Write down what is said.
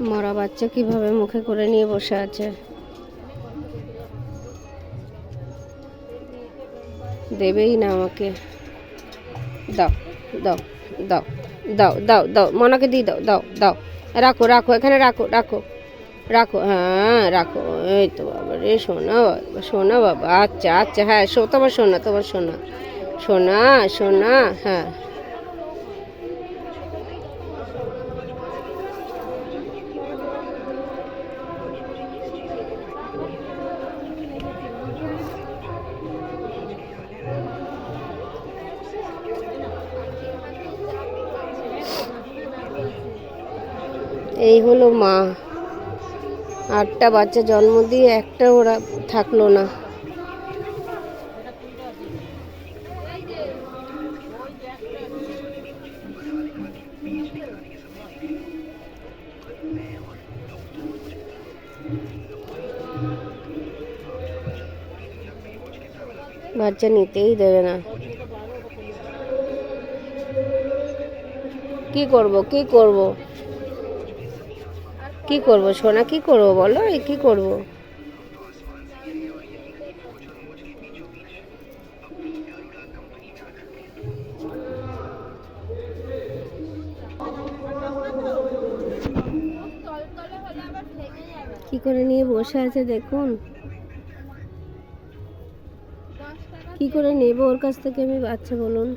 মরা বাচ্চা কিভাবে মুখে করে নিয়ে বসে আছে। দেবেই না আমাকে। দাও দাও দাও দাও দাও দাও, মনাকে দিয়ে দাও, দাও দাও, রাখো রাখো, এখানে রাখো রাখো রাখো, হ্যাঁ রাখো। এই তো বাবা রে, সোনা বাবা, সোনা বাবা, আচ্ছা আচ্ছা, হ্যাঁ তোমার সোনা, তোমার সোনা, সোনা সোনা, হ্যাঁ। এই হলো মা, 8টা বাচ্চা জন্ম দিয়ে একটা ওরা থাকলো না। বাচ্চা নিতেই দেবে না। কি করব, কি করব, কি করব সোনা, কি করব বলো, এই কি করব? কি করে নিয়ে বসে আছে দেখুন। কি করে নেব ওর কাছ থেকে আমি বাচ্চা বলুন?